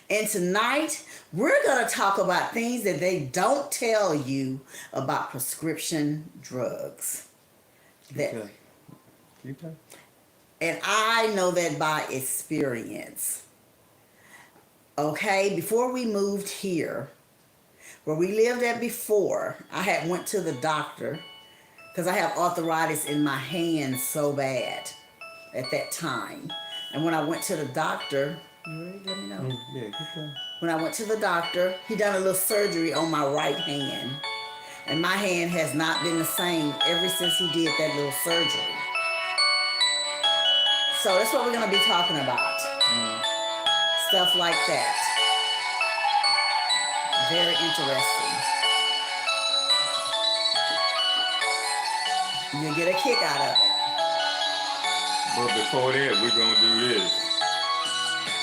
And tonight, we're going to talk about things that they don't tell you about prescription drugs. That, Okay. and I know that by experience. Okay, before we moved here, where we lived at before, I had went to the doctor because I have arthritis in my hands so bad at that time. And when I went to the doctor, you ready? Let me know. Yeah, keep going. When I went to the doctor, he done a little surgery on my right hand. And my hand has not been the same ever since he did that little surgery. So that's what we're going to be talking about. Stuff like that. Very interesting. You get a kick out of it. But before that, we're gonna do this.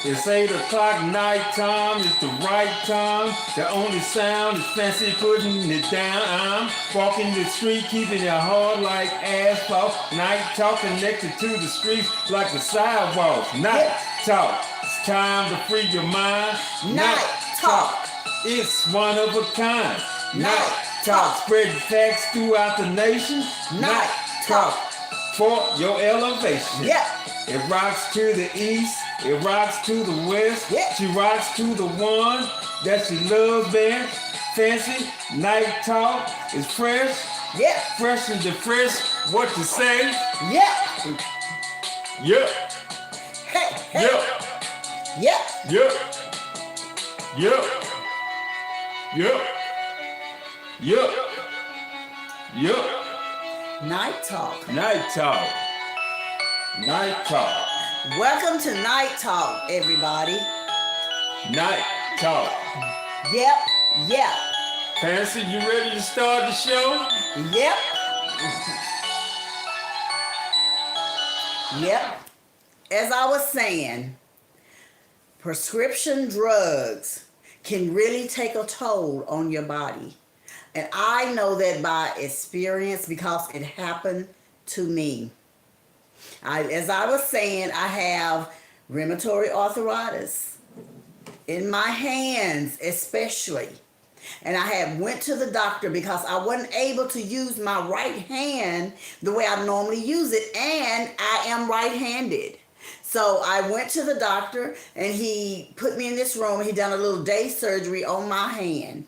It's 8 o'clock nighttime, it's the right time. The only sound is fancy putting it down. I'm walking the street, keeping it hard like asphalt. Night talk connected to the streets like the sidewalks. Night talk, it's time to free your mind. Night talk. It's one of a kind. Night talk, spreading facts throughout the nation. Night talk. For your elevation. Yeah. It rocks to the east, it rocks to the west. Yeah. She rocks to the one that she loves best. Fancy, night talk is fresh. Yeah. Fresh and the fresh, what to say? Yeah. Yep. Hey, hey. Yep. Yeah. Yep. Yep. Yep. Yep. Yep. Night talk. Night talk. Night talk. Welcome to Night Talk, everybody. Night talk. Yep. Yep. Fancy, you ready to start the show? Yep. Yep. As I was saying, prescription drugs can really take a toll on your body. And I know that by experience because it happened to me. As I was saying, I have rheumatoid arthritis in my hands especially. And I had went to the doctor because I wasn't able to use my right hand the way I normally use it. And I am right-handed. So I went to the doctor and he put me in this room. He done a little day surgery on my hand.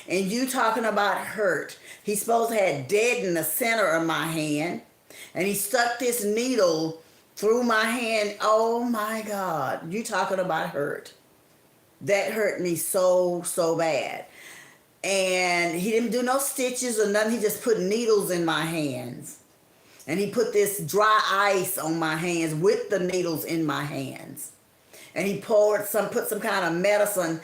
And you talking about hurt. He's supposed to have dead in the center of my hand. And he stuck this needle through my hand. Oh my God. You talking about hurt. That hurt me so bad. And he didn't do no stitches or nothing. He just put needles in my hands. And he put this dry ice on my hands with the needles in my hands. And he put some kind of medicine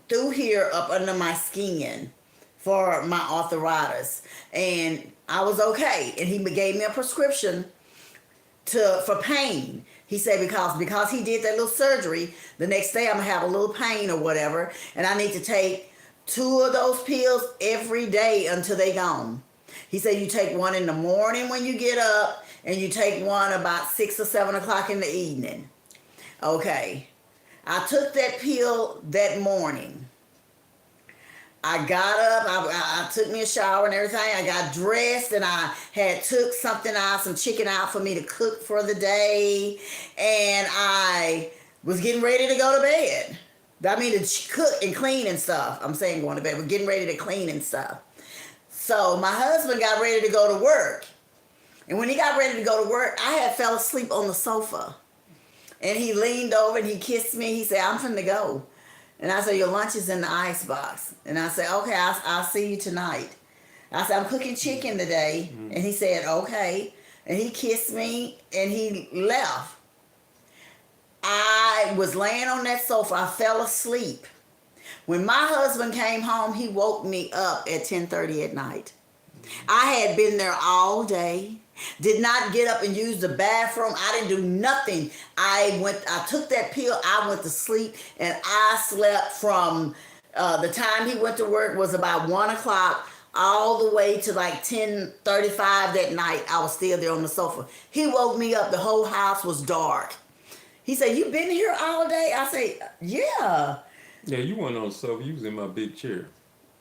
through here up under my skin for my arthritis. And I was okay. And he gave me a prescription for pain. He said because he did that little surgery, the next day I'm going to have a little pain or whatever. And I need to take 2 of those pills every day until they gone. He said you take one in the morning when you get up and you take one about 6 or 7 o'clock in the evening. Okay. I took that pill that morning. I got up, I took me a shower and everything. I got dressed and I had took something out, some chicken out for me to cook for the day. And I was getting ready to go to bed. I mean to cook and clean and stuff. I'm saying going to bed. We're getting ready to clean and stuff. So my husband got ready to go to work. And when he got ready to go to work, I had fell asleep on the sofa. And he leaned over and he kissed me. He said, I'm finna go. And I said, your lunch is in the icebox. And I said, okay, I'll see you tonight. I said, I'm cooking chicken today. Mm-hmm. And he said, okay. And he kissed me and he left. I was laying on that sofa. I fell asleep. When my husband came home, he woke me up at 10:30 at night. I had been there all day. Did not get up and use the bathroom. I didn't do nothing. I took that pill. I went to sleep and I slept from the time he went to work was about 1 o'clock all the way to like 10:35 that night. I was still there on the sofa. He woke me up. The whole house was dark. He said, "You been here all day?" I say, "Yeah." Yeah, you weren't on the sofa. You was in my big chair.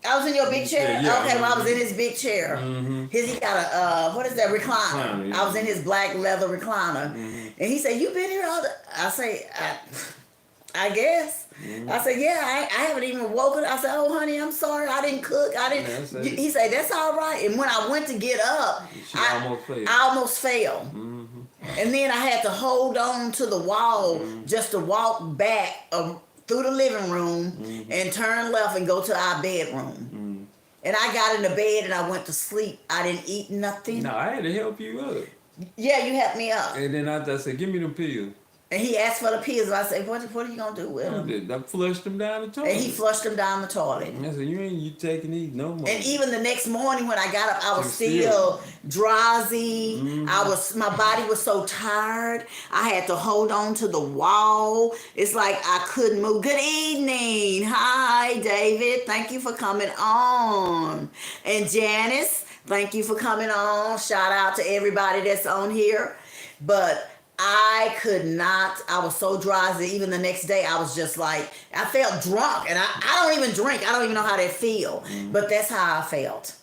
I was in your big chair. Yeah, Okay, well, I was in his big chair. Mm-hmm. He got a what is that, recliner? Yeah. I was in his black leather recliner, and he said, "You been here all day?" I say, I guess. I said, "Yeah, I haven't even woken." I said, "Oh, honey, I'm sorry, I didn't cook. I didn't." He said, "That's all right." And when I went to get up, I almost fell. And then I had to hold on to the wall just to walk back through the living room and turn left and go to our bedroom. And I got in the bed and I went to sleep. I didn't eat nothing. No, I had to help you up. Yeah, you helped me up. And then I said, "Give me them pills." And he asked for the pills. I said, what are you going to do with them? I flushed them down the toilet. And he flushed them down the toilet. I said, you taking these no more. And even the next morning when I got up, I was still drowsy. My body was so tired. I had to hold on to the wall. It's like I couldn't move. Good evening. Hi, David. Thank you for coming on. And Janice, thank you for coming on. Shout out to everybody that's on here. But I could not. I was so drowsy. Even the next day, I was just like, I felt drunk. And I don't even drink. I don't even know how that feel. But that's how I felt.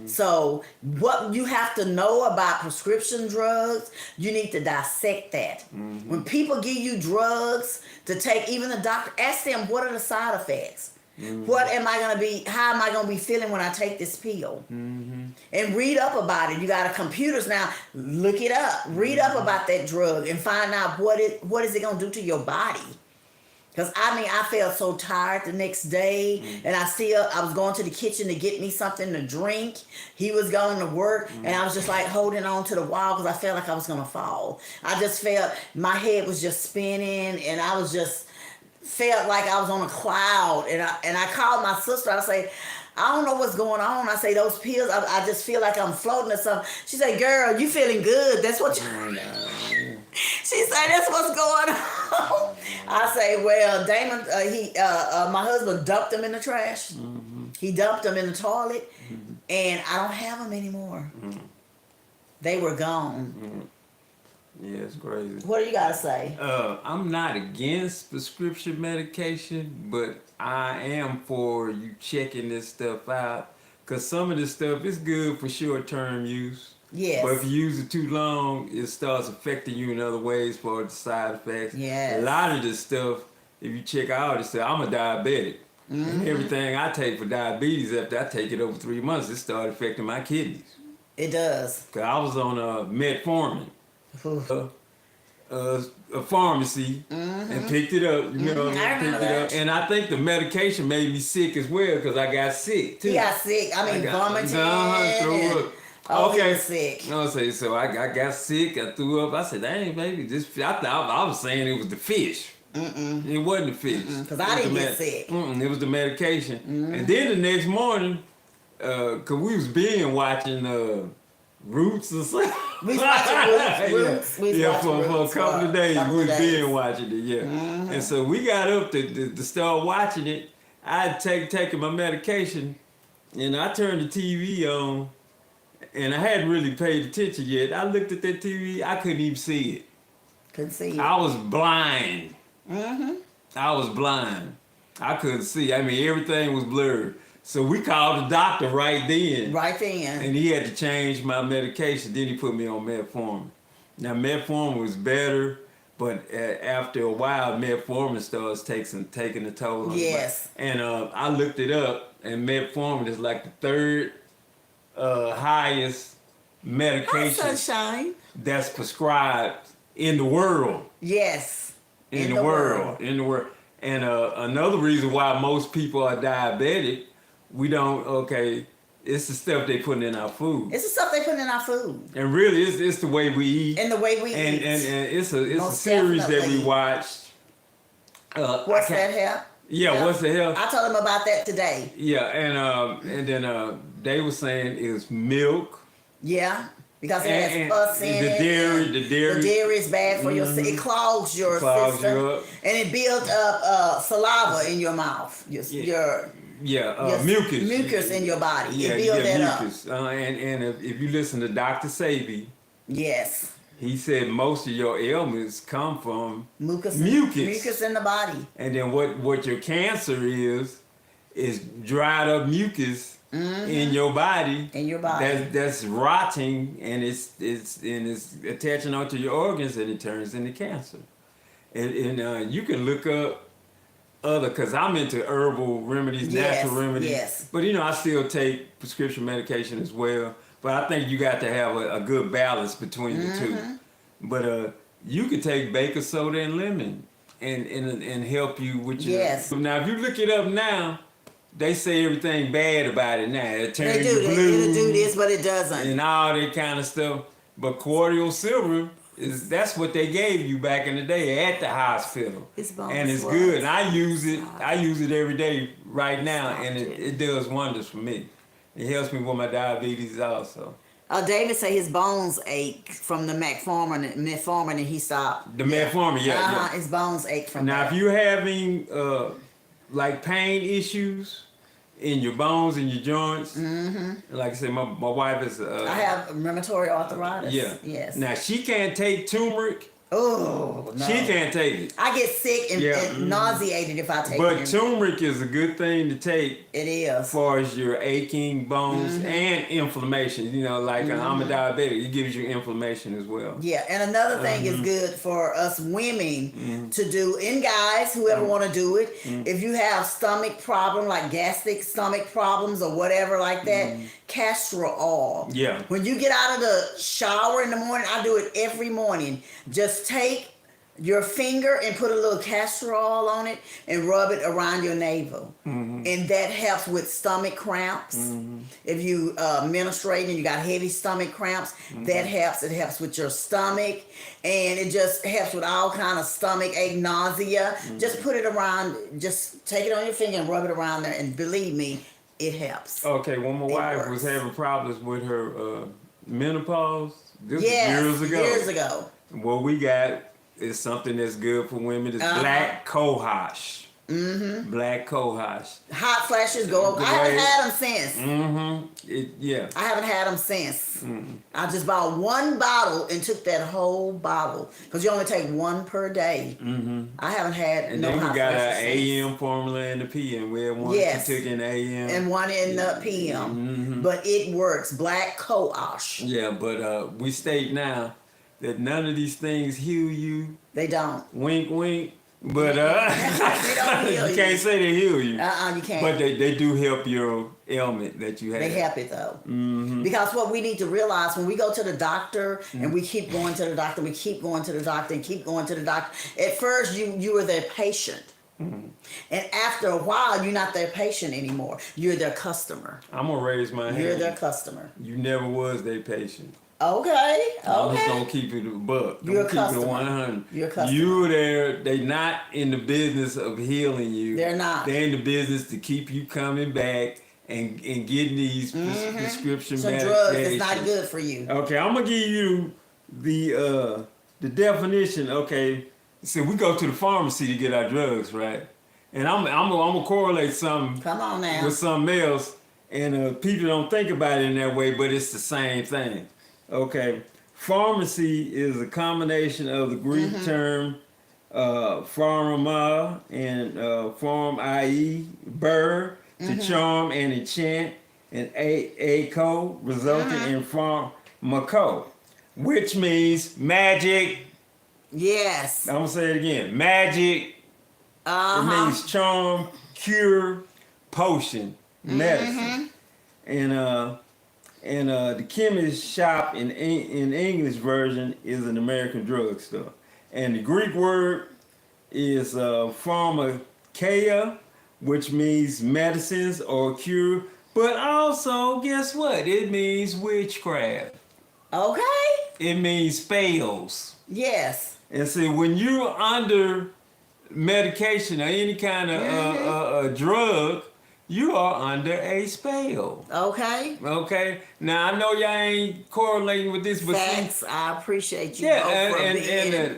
So what you have to know about prescription drugs, you need to dissect that. When people give you drugs to take, even the doctor, ask them, what are the side effects? What am I going to be, how am I going to be feeling when I take this pill? And read up about it. You got computers now. Look it up. Read up about that drug and find out what is it going to do to your body. Because, I felt so tired the next day. And I was going to the kitchen to get me something to drink. He was going to work. And I was just like holding on to the wall because I felt like I was going to fall. I just felt my head was just spinning. And I was just felt like I was on a cloud. And I called my sister. I say, I don't know what's going on. I say, those pills, I just feel like I'm floating or something. She said, girl, you feeling good. That's what you... She said, that's what's going on. I say, well, Damon, my husband dumped them in the trash. He dumped them in the toilet. And I don't have them anymore. They were gone. Yeah, it's crazy. What do you got to say? I'm not against prescription medication, but I am for you checking this stuff out. Because some of this stuff is good for short-term use. Yes. But if you use it too long, it starts affecting you in other ways for the side effects. Yes. A lot of this stuff, if you check out, it says, I'm a diabetic. And everything I take for diabetes, after I take it over 3 months, it started affecting my kidneys. It does. Because I was on metformin. A pharmacy and picked it up, picked it up. And I think the medication made me sick as well because I got sick too. He got sick. Vomiting. Threw up. Okay. He was sick. So I got sick. I threw up. I said, "Dang, baby, I thought I was saying it was the fish. It wasn't the fish. Because I didn't get sick. It was the medication. And then the next morning, because we was binge watching Roots or something. We was watching Roots. For a couple of days. We was binge watching it, And so we got up to start watching it. I had taken my medication, and I turned the TV on, and I hadn't really paid attention yet. I looked at that TV, I couldn't even see it. Couldn't see it. I was blind. I was blind. I couldn't see. Everything was blurred. So we called the doctor right then. And he had to change my medication. Then he put me on metformin. Now, metformin was better, but after a while, metformin starts taking a toll on the body. And I looked it up, and metformin is like the third highest medication that's prescribed in the world. Yes. In the world. And another reason why most people are diabetic, it's the stuff they putting in our food. It's the stuff they putting in our food. And really, it's the way we eat. And the way we eat. And it's a series that we watched. What's That Hell? Yeah, What's the Hell? I told them about that today. Yeah, and then they were saying it's milk. Yeah. Because it has pus in it. The dairy is bad for your system. It clogs your system. You up. And it builds up saliva in your mouth. Mucus. Mucus in your body. It builds that mucus. And if you listen to Dr. Sabi. Yes. he said most of your ailments come from Mucus in the body. And then what your cancer is dried up mucus in your body. In your body. That's rotting, and it's attaching onto your organs, and it turns into cancer. And you can look up because I'm into herbal remedies, natural remedies. Yes. But I still take prescription medication as well. But I think you got to have a good balance between the two. But you could take baking soda and lemon and help you with your. Yes. Now, if you look it up now, they say everything bad about it now. It turns They do. you blue. It'll do this, but it doesn't. And all that kind of stuff. But cordial silver that's what they gave you back in the day at the hospital. And it's good. And I use it. I use it every day right now, and it does wonders for me. It helps me with my diabetes also. David say his bones ache from the metformin, and he stopped. The metformin, yeah. His bones ache from now, that. if you're having like pain issues in your bones and your joints, like I said, my wife is. I have rheumatoid arthritis. Yeah. Yes. Now she can't take turmeric. Oh, no. She can't take it. I get sick and nauseated if I take it. But turmeric is a good thing to take. It is. As far as your aching bones and inflammation. I'm a diabetic. It gives you inflammation as well. Yeah, and another thing is good for us women to do, and guys, whoever want to do it, if you have stomach problem, like gastric stomach problems or whatever like that, castor oil. Yeah. When you get out of the shower in the morning, I do it every morning. Just take your finger and put a little castor oil on it and rub it around your navel. And that helps with stomach cramps. If you menstruate and you got heavy stomach cramps, that helps. It helps with your stomach, and it just helps with all kind of stomach ache, nausea. Just put it around, just take it on your finger and rub it around there, and believe me, it helps. Okay, when my wife was having problems with her menopause, this was years ago. Years ago. What we got is something that's good for women. It's black cohosh. Black cohosh. Hot flashes go. I haven't had them since. I haven't had them since. I just bought one bottle and took that whole bottle because you only take one per day. I haven't had and no then hot we got flashes an since. AM formula and the PM. We had one that took in the AM and one in the PM. But it works. Black cohosh. Yeah, but we state now that none of these things heal you. They don't. Wink, wink. But they don't heal you can't say they heal you. You can't. But they do help your ailment that you have. They help it though. Because what we need to realize when we go to the doctor and we keep going to the doctor, we keep going to the doctor and keep going to the doctor. At first you were their patient. And after a while, you're not their patient anymore. You're their customer. I'm going to raise my hand. You're their customer. You never was their patient. Okay. I'm just going to keep it a buck. You're a customer. Keep it 100. You're a customer. You're there. They not in the business of healing you. They're not. They're in the business to keep you coming back and getting these prescription Some medications. drugs that's not good for you. Okay, I'm going to give you the definition. Okay, so we go to the pharmacy to get our drugs, right? And I'm gonna correlate something Come on now. with something else, and people don't think about it in that way, but it's the same thing. Okay, pharmacy is a combination of the Greek term pharma and pharm, i.e. burr, to charm and enchant, and a-co, resulting in pharmaco, which means magic. Yes. I'm gonna say it again. Magic. It means charm, cure, potion, medicine. And the chemist shop in English version is an American drugstore. And the Greek word is pharmakeia, which means medicines or cure. But also, guess what? It means witchcraft. Okay. It means spells. Yes. And see, when you're under medication or any kind of drug, you are under a spell. Okay. Okay. Now I know y'all ain't correlating with this, but thanks. I appreciate you. yeah,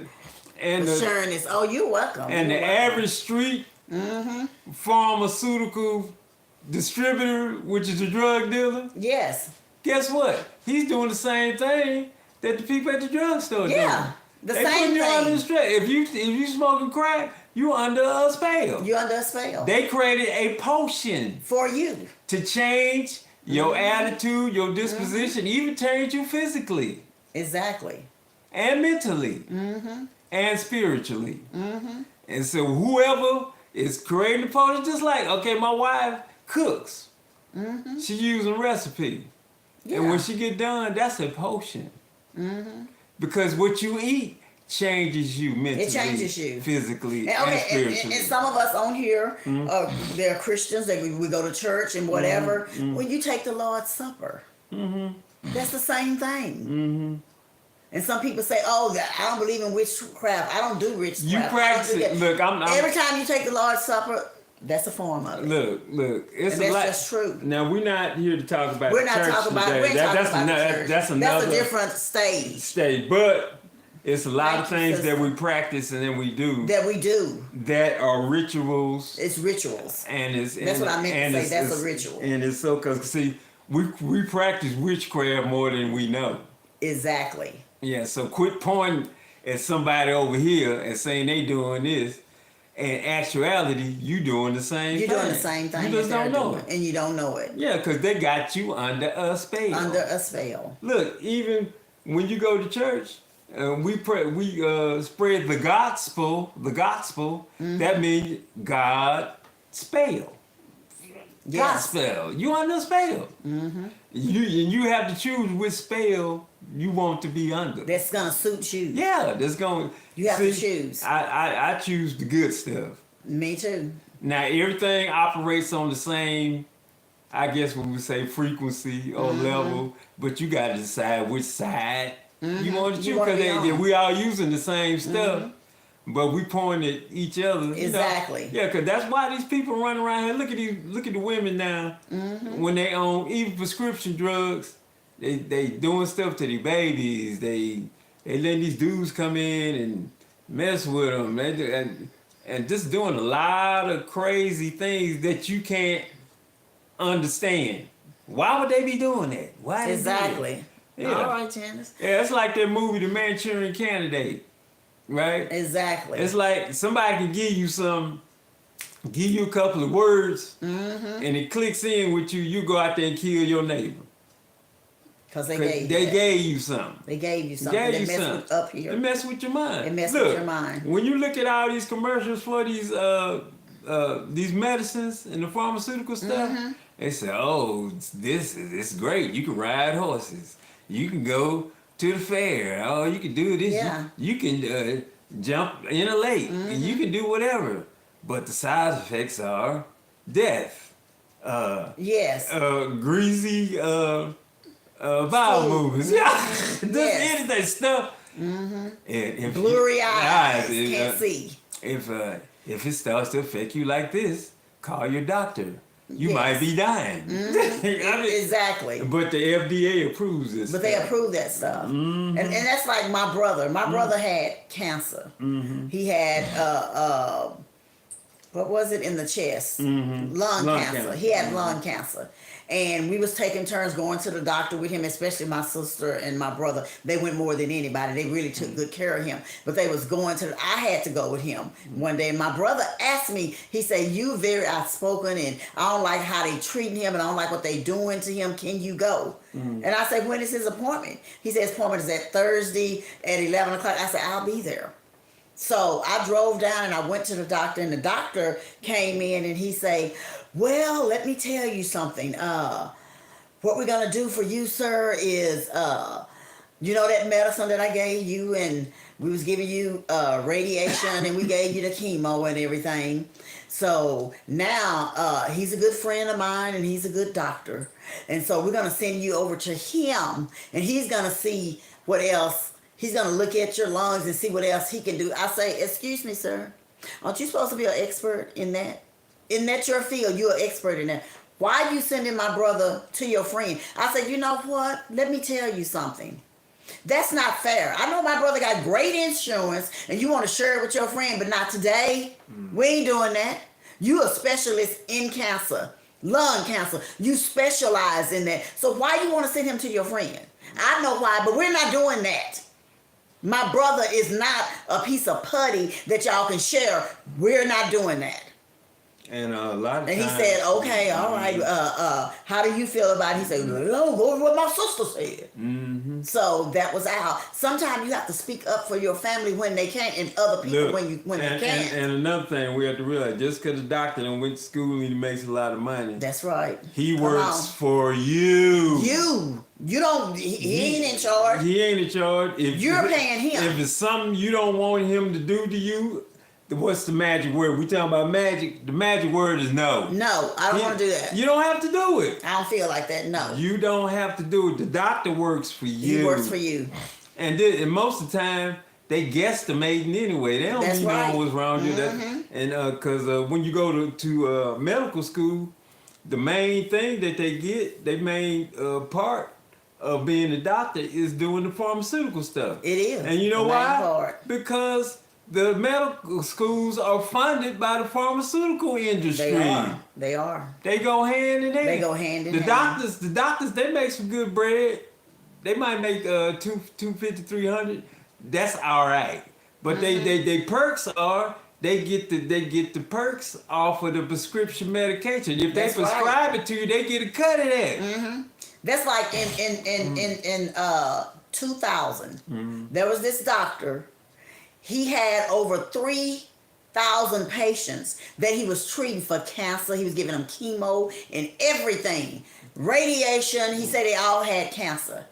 and sharing this. Oh, you're welcome. And the average street pharmaceutical distributor, which is a drug dealer. Yes. Guess what? He's doing the same thing, that the people at the drugstore Yeah, do. the They same putting you under thing. stress. If you smoking crack, you under a spell. You're under a spell They created a potion for you. to change your attitude, your disposition, even change you physically Exactly. and mentally and spiritually. And so whoever is creating the potion, just like, okay, my wife cooks. She using recipe. Yeah. And when she get done, that's a potion. Because what you eat changes you mentally, It changes you physically, And, and spiritually. and some of us on here, they're Christians. We go to church and whatever. When you take the Lord's Supper, that's the same thing. And some people say, "Oh, I don't believe in witchcraft. I don't do witchcraft." You practice it. Look, Every time you take the Lord's Supper, that's a form of it. Look, it's And a that's lot. just true. Now we're not here to talk about We're not church talking about. today. We're talking about the church. That's another That's a different stage stage. But it's a lot of Thank you, things that sister. we practice and then we do that we do. that are rituals. It's rituals. And That's what I meant to say. That's a ritual. And it's so because see, we practice witchcraft more than we know. Exactly. Yeah, so quit pointing at somebody over here and saying they doing this. In actuality, you doing the same You're thing. doing the same thing. You just that don't they're know doing, it. and you don't know it. Yeah, because they got you under a spell. Under a spell. Look, even when you go to church, we spread the gospel. The gospel that means God spell. God Yes. spell. You under a spell. You have to choose which spell you want to be under. That's gonna suit you. Yeah, that's going. You have to choose. I choose the good stuff. Me too. Now everything operates on the same, I guess we would say frequency or level, but you got to decide which side you want to choose wanna be because on. we all using the same stuff, but we point at each other. you know. Exactly. Yeah, because that's why these people running around here. Look at the women now when they own even prescription drugs. They doing stuff to their babies. They letting these dudes come in and mess with them. And just doing a lot of crazy things that you can't understand. Why would they be doing that? Why? they do that? Exactly. Yeah. All right, Janice. Yeah, it's like that movie, The Manchurian Candidate, right? Exactly. It's like somebody can give you a couple of words, and it clicks in with you. You go out there and kill your neighbor. Because They they gave you something. They gave you something. Gave They you messed something. with up here. It mess with your mind. It mess Look, with your mind. When you look at all these commercials for these medicines and the pharmaceutical stuff, they say, "Oh, this is great. You can ride horses. You can go to the fair. Oh, you can do this. Yeah. You can jump in a lake. And you can do whatever. But the side effects are death, Yes. greasy bowel movements. Yeah, just Yes. anything stuff. And if Blurry eyes. if, Can't see. If it starts to affect you like this, call your doctor. You Yes. might be dying. I mean, Exactly. but the FDA approves this. But they stuff. approve that stuff. And that's like my brother. My brother had cancer. He had what was it in the chest? Lung cancer. He had lung cancer. And we was taking turns going to the doctor with him, especially my sister and my brother. They went more than anybody. They really took good care of him. But they was going to, I had to go with him one day. My brother asked me, he said, "You very outspoken and I don't like how they treating him and I don't like what they doing to him. Can you go?" And I said, "When is his appointment?" He said, "His appointment is at Thursday at 11 o'clock. I said, "I'll be there." So I drove down and I went to the doctor, and the doctor came in and he said, "Well, let me tell you something. What we're gonna do for you, sir, is you know that medicine that I gave you, and we was giving you radiation and we gave you the chemo and everything. So now he's a good friend of mine and he's a good doctor. And so we're gonna send you over to him, and he's gonna see what else. He's gonna look at your lungs and see what else he can do." I say, "Excuse me, sir. Aren't you supposed to be an expert in that? Isn't that your field? You're an expert in that. Why are you sending my brother to your friend?" I said, "You know what? Let me tell you something. That's not fair. I know my brother got great insurance and you want to share it with your friend, but not today. We ain't doing that. You a specialist in cancer, lung cancer. You specialize in that. So why you want to send him to your friend? I know why, but we're not doing that. My brother is not a piece of putty that y'all can share. We're not doing that. And a lot of And he times, said, okay, all right, how do you feel about it? He said, no, go with what my sister said. Mm-hmm. So that was out. Sometimes you have to speak up for your family when they can't, and other people Look, when they can't. And another thing we have to realize, just because the doctor done went to school and he makes a lot of money. That's right. He Come works on. for you. You don't, he ain't in charge. He ain't in charge. If You're paying him. If it's something you don't want him to do to you, what's the magic word? We talking about magic. The magic word is no. No, I don't want to do that. You don't have to do it. I don't feel like that, no. You don't have to do it. The doctor works for you. He works for you. And most of the time, they guesstimating anyway. They don't even know what's wrong with that. And because when you go to medical school, the main thing that they get, their main part of being a doctor is doing the pharmaceutical stuff. It is. And you know why? Part. Because the medical schools are funded by the pharmaceutical industry. They are. They go hand in hand. They go hand in hand. The doctors, they make some good bread. They might make $250, $300. That's all right. But they perks are they get the perks off of the prescription medication. If they prescribe it to you, they get a cut of that. Mm-hmm. That's like in 2000. There was this doctor. He had over 3,000 patients that he was treating for cancer. He was giving them chemo and everything. Radiation, he said they all had cancer.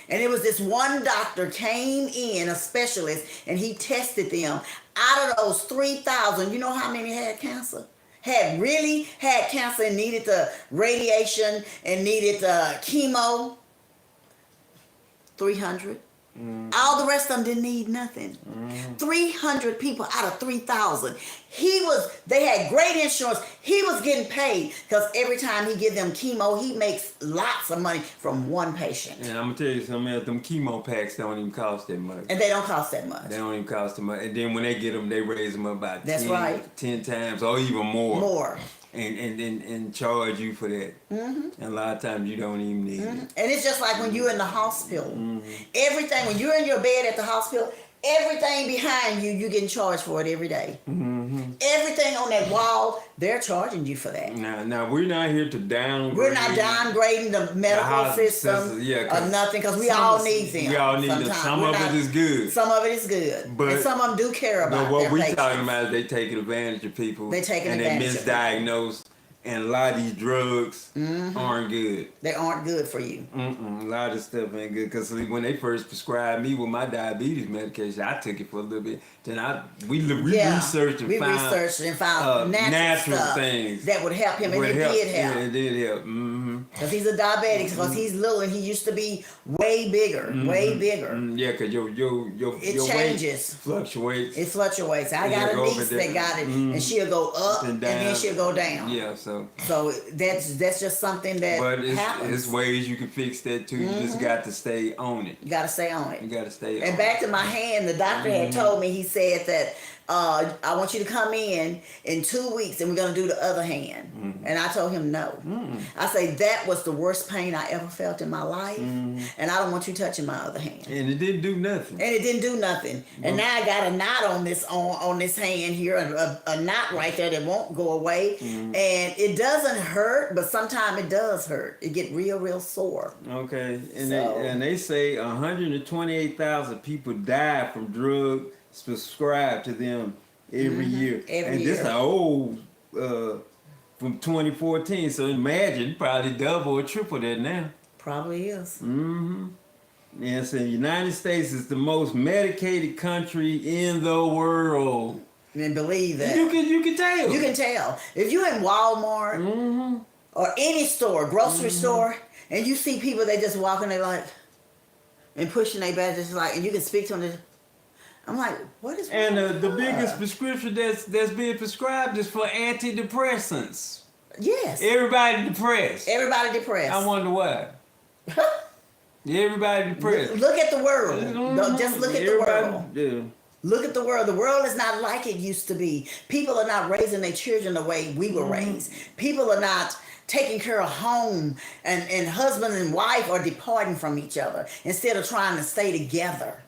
And it was this one doctor came in, a specialist, and he tested them. Out of those 3,000, you know how many had cancer? Really had cancer and needed the radiation and needed the chemo? 300. All the rest of them didn't need nothing. 300 people out of 3,000. They had great insurance. He was getting paid because every time he give them chemo, he makes lots of money from one patient. And I'm gonna tell you something else. Them chemo packs don't even cost that much. And they don't cost that much. They don't even cost that much. And then when they get them, they raise them up about 10 times or even more. More. And charge you for that. And a lot of times you don't even need it. And it's just like when you're in the hospital. Everything, when you're in your bed at the hospital, everything behind you, you're getting charged for it every day. Everything on that wall, they're charging you for that. Now we're not here to downgrade. We're not downgrading the medical system or nothing because we all need them. We all need them. Some of it is good. Some of it is good. And some of them do care about what their we're patients. talking about is they taking advantage of people. They misdiagnosed. And a lot of these drugs aren't good. They aren't good for you. A lot of stuff ain't good. Because when they first prescribed me with my diabetes medication, I took it for a little bit. Then we researched and found natural stuff things that would help him, and it did help. Yeah, it did help. Because he's a diabetic. Because he's little and he used to be way bigger, way bigger. Yeah, because your changes. Weight fluctuates. It fluctuates. I got a niece that got it, and she'll go up and then she'll go down. Yeah, So that's just something that happens. It's ways you can fix that too. You just got to stay on it. You got to stay on it. You got to stay on it. And back to my hand, the doctor had told me, he said that I want you to come in 2 weeks and we're going to do the other hand. And I told him no. I say that was the worst pain I ever felt in my life. And I don't want you touching my other hand. And it didn't do nothing. And now I got a knot on this hand here, a knot right there that won't go away. And it doesn't hurt, but sometimes it does hurt. It get real sore. Okay. And they say 128,000 people die from drugs prescribed to them every year. This is old from 2014. So imagine probably double or triple that now. Probably is. Yeah, so the United States is the most medicated country in the world. And believe that. You can tell. You can tell. If you're in Walmart or any store, grocery store, and you see people, they just walking, they like, and pushing their bags, just like, and you can speak to them. I'm like, what is wrong? And the biggest prescription that's being prescribed is for antidepressants. Yes. Everybody depressed. I wonder why. Everybody depressed. Look at the world. Just look at the world. Yeah. Look at the world. The world is not like it used to be. People are not raising their children the way we were raised. People are not taking care of home, and husband and wife are departing from each other instead of trying to stay together.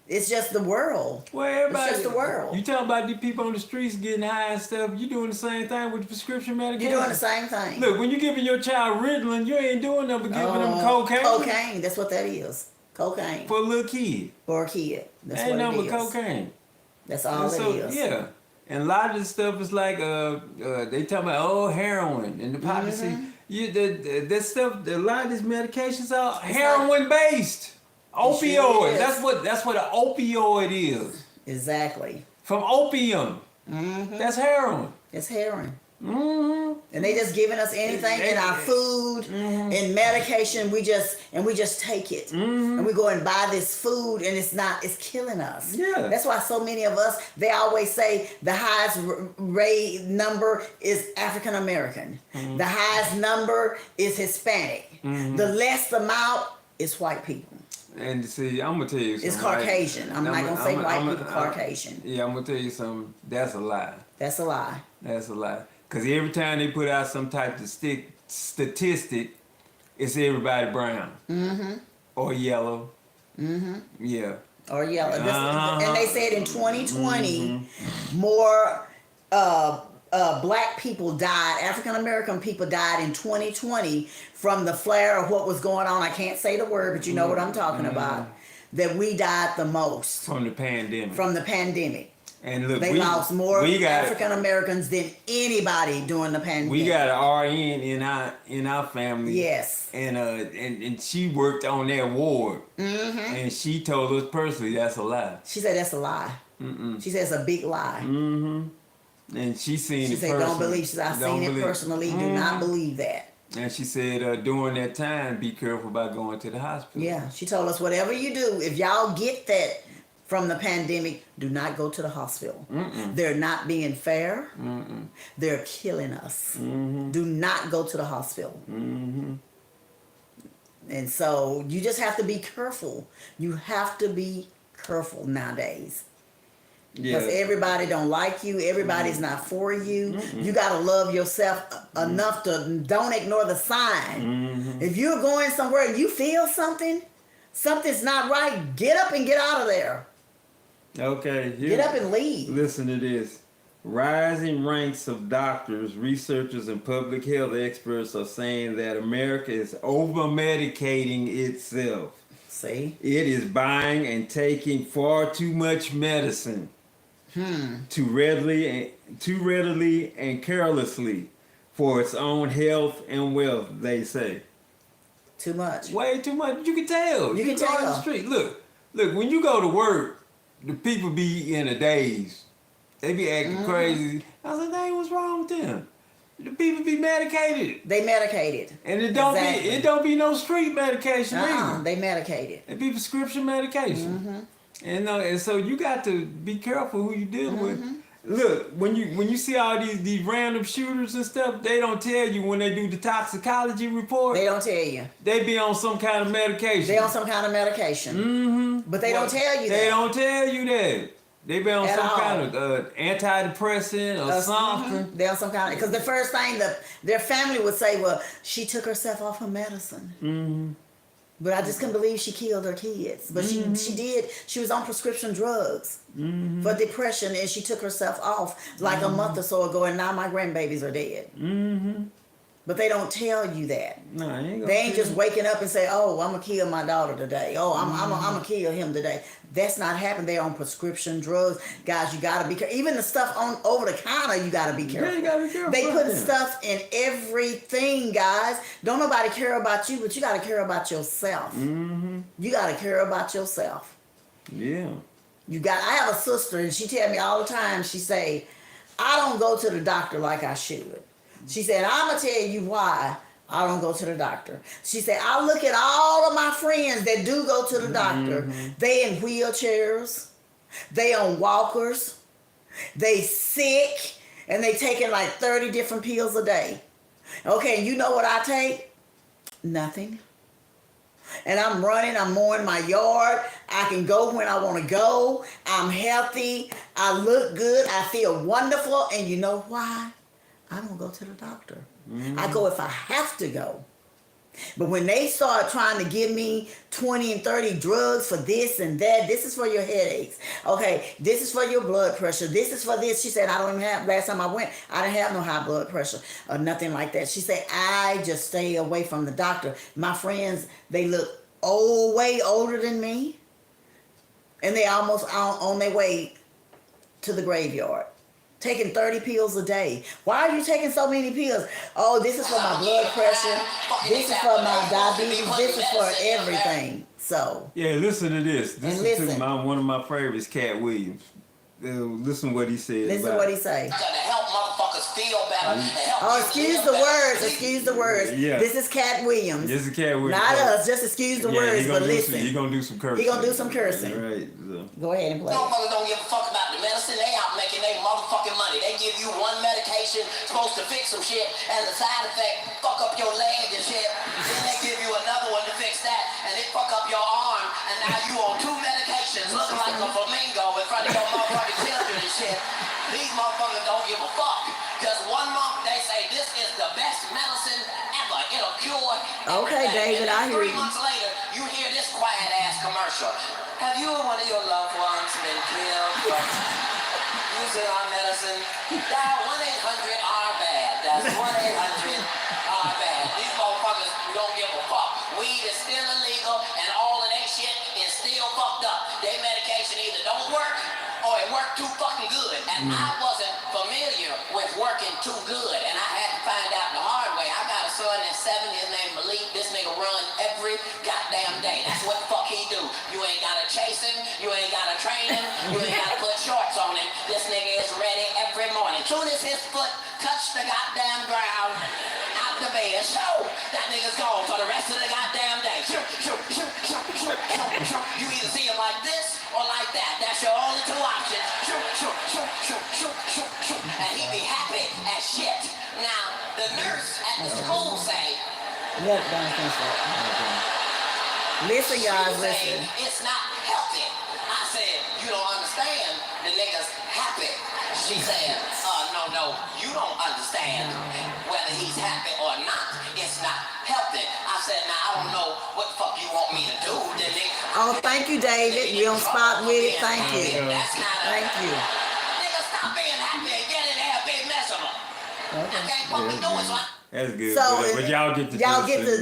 It's just the world. Well, everybody, it's just the world. You talking about the people on the streets getting high and stuff. You doing the same thing with prescription medication. You're doing the same thing. Look, when you giving your child Ritalin, you ain't doing nothing but giving them cocaine. Cocaine. That's what that is. Cocaine. For a little kid. For a kid. That's ain't what nothing it is. but cocaine. That's all it is. Yeah. And a lot of this stuff is like they talking about heroin and the policy. That stuff. A lot of these medications are heroin based. Opioid. Sure That's what an opioid is. Exactly. From opium. That's heroin. It's heroin. And they just giving us anything in our food and medication. We just take it, and we go and buy this food, and it's killing us. Yeah. That's why so many of us, they always say the highest rate number is African American. The highest number is Hispanic. The less amount is white people. And see, I'm gonna tell you something. It's Caucasian. I'm not gonna say white people. Caucasian. Yeah, I'm gonna tell you something. That's a lie. That's a lie. That's a lie. Because every time they put out some type of statistic, it's everybody brown. Or yellow. Yeah. Or yellow. And they said in 2020, more black people died, African American people died in 2020 from the flare of what was going on. I can't say the word, but you know what I'm talking about. That we died the most. From the pandemic. From the pandemic. And look, they lost more African Americans than anybody during the pandemic. We got an RN in our family. Yes. And she worked on that ward. And she told us personally that's a lie. She said that's a lie. She said it's a big lie. And she seen she it said, personally. don't believe. She said, I've seen it personally. Do not believe that. And she said, during that time, be careful about going to the hospital. Yeah, she told us, whatever you do, if y'all get that from the pandemic, do not go to the hospital. They're not being fair. They're killing us. Do not go to the hospital. And so you just have to be careful. You have to be careful nowadays. Because everybody don't like you. Everybody's not for you. You got to love yourself enough to don't ignore the sign. If you're going somewhere and you feel something's not right, get up and get out of there. Okay. Get up and leave. Listen to this. Rising ranks of doctors, researchers, and public health experts are saying that America is over-medicating itself. See? It is buying and taking far too much medicine. Too readily and carelessly for its own health and wealth, they say. Too much. Way too much. You can tell. You can tell. On the street. Look, when you go to work, the people be in a daze. They be acting crazy. I was like, dang, what's wrong with them? The people be medicated. They medicated. And it don't be no street medication either. They medicated. It be prescription medication. And so you got to be careful who you dealing with. Look, when you see all these random shooters and stuff, they don't tell you when they do the toxicology report. They don't tell you. They be on some kind of medication. They on some kind of medication. But they don't tell you that. They don't tell you that. They be on some kind of antidepressant or something. They on some kind of, because the first thing their family would say, well, she took herself off her medicine. But I just couldn't believe she killed her kids. But she did. She was on prescription drugs for depression, and she took herself off like a month or so ago, and now my grandbabies are dead. But they don't tell you that. No, they ain't just waking up and say, "Oh, I'm gonna kill my daughter today. Oh, I'm gonna kill him today." That's not happening. They're on prescription drugs, guys. You gotta be careful. Even the stuff on over the counter, you gotta be careful. Yeah, you gotta be careful. They put stuff in everything, guys. Don't nobody care about you, but you gotta care about yourself. You gotta care about yourself. Yeah. I have a sister, and she tell me all the time. She say, "I don't go to the doctor like I should." She said, I'm going to tell you why I don't go to the doctor. She said, I look at all of my friends that do go to the doctor. They in wheelchairs. They on walkers. They sick. And they taking like 30 different pills a day. Okay, you know what I take? Nothing. And I'm running, I'm mowing my yard. I can go when I want to go. I'm healthy. I look good. I feel wonderful. And you know why? I don't go to the doctor. I go if I have to go. But when they start trying to give me 20 and 30 drugs for this and that, this is for your headaches. Okay, this is for your blood pressure. This is for this. She said, I don't even have, last time I went, I didn't have no high blood pressure or nothing like that. She said, I just stay away from the doctor. My friends, they look way older than me. And they almost on their way to the graveyard. Taking 30 pills a day. Why are you taking so many pills? Oh, this is for my blood pressure. This is for my diabetes. This is for everything. So. Yeah, listen to this. This is listen. one of my favorites, Cat Williams. Listen what he said. Listen what he say. To help motherfuckers feel better. Oh, excuse the words. Excuse the words. Yeah. This is Cat Williams. This is Cat Williams. Not us. Just excuse the words, but listen. He gonna do some cursing. He gonna do some cursing. Right. So. Go ahead and play. Motherfuckers don't give a fuck about the medicine. They out making their motherfucking money. They give you one medication supposed to fix some shit, and the side effect fuck up your leg and shit. Then they give you another one to fix that, and it fuck up your arm, and now you on 2 medications looking like a flamingo in front of your motherfucking children and shit. These motherfuckers don't give a fuck. Just 1 month they say this is the best medicine ever. It'll cure Okay, everything. David, And I hear 3 you. months later, you hear this quiet ass commercial. Have you or one of your loved ones been killed for using our medicine? Dial 1-800-RBAD. That's 1-800-RBAD. These motherfuckers don't give a fuck. Weed is still illegal, and all of that shit is still fucked up. Their medication either don't work or it worked too fucking good. And I wasn't familiar with working too good, and I had to find out the hard way. I got a son that's 7, his name Malik. This nigga run every goddamn day. That's what the fuck he do. You ain't gotta chase him, you ain't gotta train him, you ain't gotta put shorts on him. This nigga is ready every morning. Soon as his foot touch the goddamn ground, out the bed, that nigga's gone for the rest of the goddamn day. You either see him like this or like that. That's your only 2 options. And he be happy as shit. Now, the nurse at the school say, Look, don't think so. Listen, guys, listen. it's not healthy. I said, you don't understand. The nigga's happy. She said, no, you don't understand whether he's happy or not. It's not healthy. I said, now I don't know what the fuck you want me to do. Oh, thank you, David. You on spot with it. Thank you. That's not Thank you. Nigga, stop being happy and get in there and be miserable. I can't fucking do it, so That's good. So but y'all get the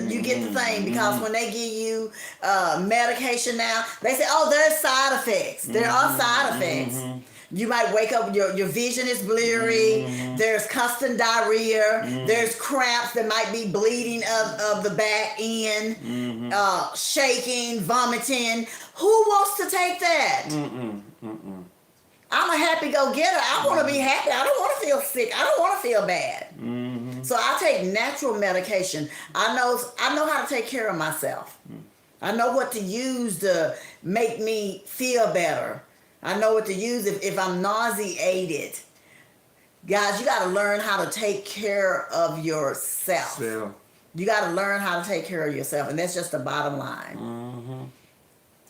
you get the thing, because when they give you medication now, they say, oh, there's side effects. There are side effects. You might wake up, your vision is blurry. There's constant diarrhea. There's cramps that might be bleeding of the back end, shaking, vomiting. Who wants to take that? I'm a happy go-getter. I want to be happy. I don't want to feel sick. I don't want to feel bad. So I take natural medication. I know how to take care of myself. I know what to use to make me feel better. I know what to use if I'm nauseated. Guys, you got to learn how to take care of yourself. You got to learn how to take care of yourself, and that's just the bottom line.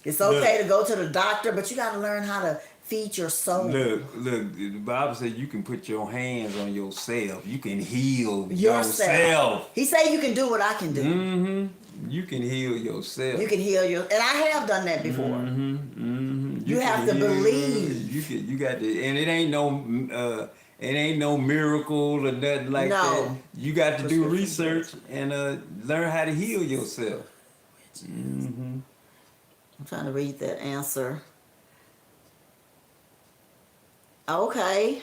It's okay to go to the doctor, but you got to learn how to feed your soul. Look, the Bible says you can put your hands on yourself. You can heal yourself. He said you can do what I can do. You can heal yourself. You can heal and I have done that before. You have to believe. You got to, and it ain't no miracle or nothing like that. You got to do research and learn how to heal yourself. I'm trying to read that answer. Okay.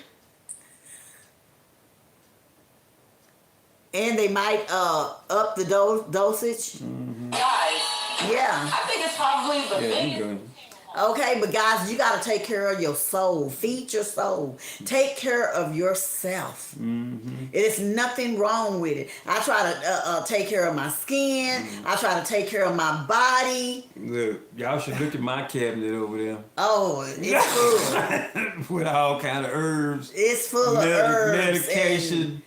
And they might up the dosage. guys, Yeah. I think it's probably the biggest. Okay, but guys, you got to take care of your soul. Feed your soul. Take care of yourself. There's nothing wrong with it. I try to take care of my skin. I try to take care of my body. Look, y'all should look at my cabinet over there. Oh, it's full. With all kind of herbs. It's full of herbs. Medication.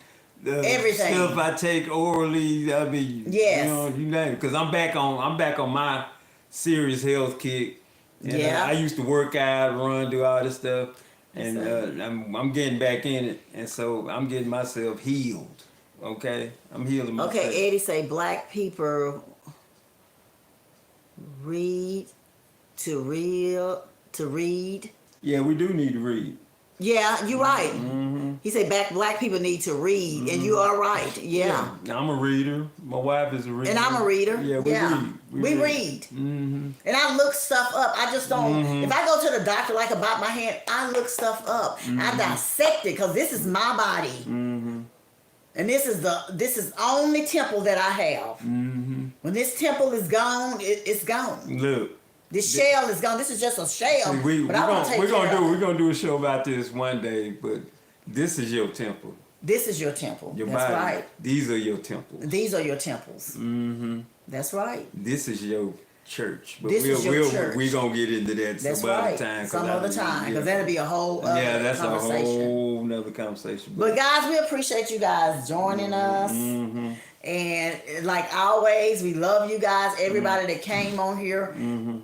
Everything. stuff I take orally. I mean, Yes. you know, you name it. Because I'm back on my serious health kick. And, Yeah. I used to work out, run, do all this stuff, and Yes, I'm getting back in it, and so I'm getting myself healed. Okay, I'm healing myself. Okay, Eddie say black people read. Yeah, we do need to read. Yeah, you're right. Mm-hmm. He said black people need to read, and you are right. Yeah. I'm a reader. My wife is a reader. And I'm a reader. Yeah, we read. We read. Mm-hmm. And I look stuff up. I just don't. If I go to the doctor like about my hand, I look stuff up. I dissect it because this is my body, and this is only temple that I have. When this temple is gone, it's gone. Look. This shell is gone. This is just a shell. We're We're gonna do a show about this one day, but this is your temple. This is your temple. Your That's body. right. These are your temples. These are your temples. Mm-hmm. That's right. This is your church. But This is your church. We're gonna get into that That's some right. other time. Some other time, because that'll be a whole other that's conversation. a whole nother conversation. But guys, we appreciate you guys joining us. And like always, we love you guys. Everybody that came on here,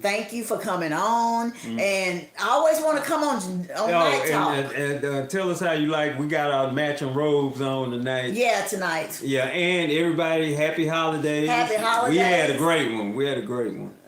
thank you for coming on. And I always want to come on Night Talk. And tell us how you like. We got our matching robes on tonight. Yeah, tonight. Yeah, and everybody, happy holidays. Happy holidays. We had a great one.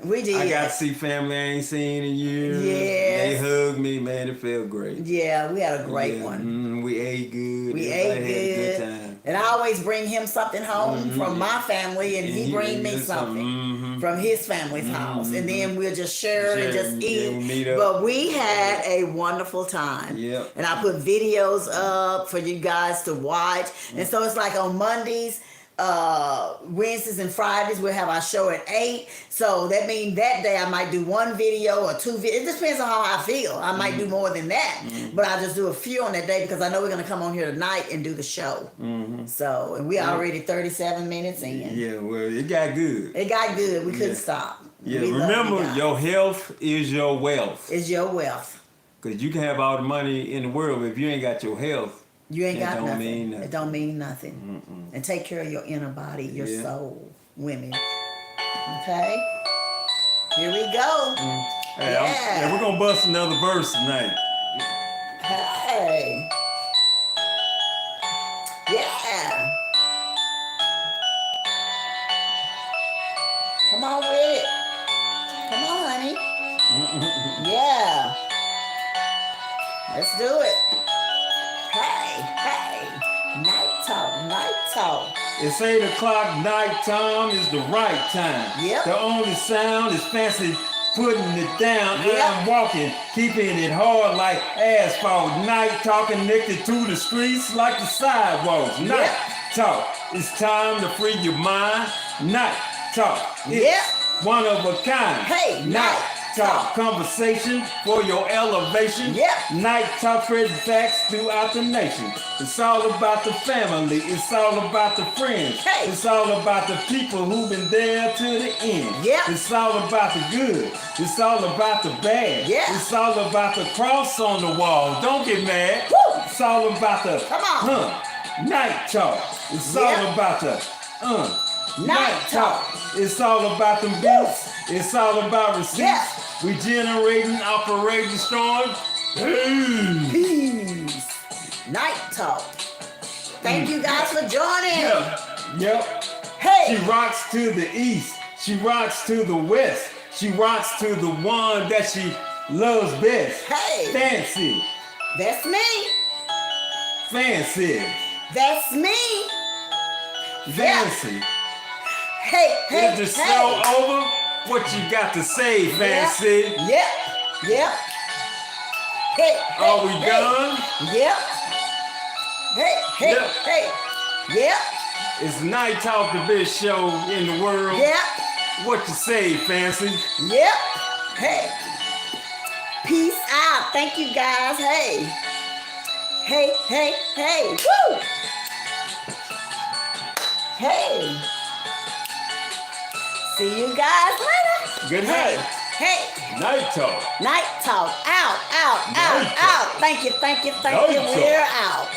We did. I got to see family I ain't seen in years. Yes. They hugged me, man. It felt great. Yeah, we had a great one. We ate good. We Everybody ate had good. a good time. And I always bring him something home from my family, and he bring me something from his family's house. And then we'll just share and just eat. We'll meet up. But we had a wonderful time. Yep. And I put videos up for you guys to watch. And so it's like on Mondays, Wednesdays and Fridays we'll have our show at 8. So that means that day I might do one video or two videos. It just depends on how I feel. I might do more than that, but I just do a few on that day because I know we're gonna come on here tonight and do the show. So, and we already 37 minutes in. Yeah, well, it got good. It got good. We couldn't stop. Yeah, We love remember, you guys. your health is your wealth. It's your wealth. Because you can have all the money in the world, but if you ain't got your health, You ain't It got don't nothing. mean nothing. It don't mean nothing. And take care of your inner body, your Yeah. soul, women. Okay? Here we go. Hey, Yeah. we're going to bust another verse tonight. Hey. Yeah. Come on with it. Come on, honey. Yeah. Let's do it. Hey. Night talk. It's 8 o'clock, night time is the right time. Yep. The only sound is fancy putting it down. Yep. I'm walking, keeping it hard like asphalt. Night talk connected to the streets like the sidewalks. Night Yep. talk, it's time to free your mind. Night talk, it's Yep. one of a kind. Hey, night talk, conversation for your elevation. Yep. Night talk, spreading facts throughout the nation. It's all about the family. It's all about the friends. Hey. It's all about the people who've been there to the end. Yep. It's all about the good. It's all about the bad. Yeah. It's all about the cross on the wall. Don't get mad. Woo. It's all about the Come on. night talk. It's Yep. all about the Night talk. It's all about them beats. It's all about receipts. Yeah. We generating, operating strong. Hey. Peace. Night talk. Thank you guys for joining. Yep. Hey. She rocks to the east. She rocks to the west. She rocks to the one that she loves best. Hey. Fancy. That's me. Fancy. That's me. Fancy. Hey. Is the show over? What you got to say, Fancy? Yep. Hey. Are we done? Yep. Hey. Yep. Hey. Yep. It's Night Talk, the best show in the world. Yep. What you say, Fancy? Yep. Hey. Peace out. Thank you guys. Hey. Hey. Woo. Hey. See you guys later. Good night. Hey. Night Talk. Night talk. Out. Night talk. Thank you. Night talk. We're out.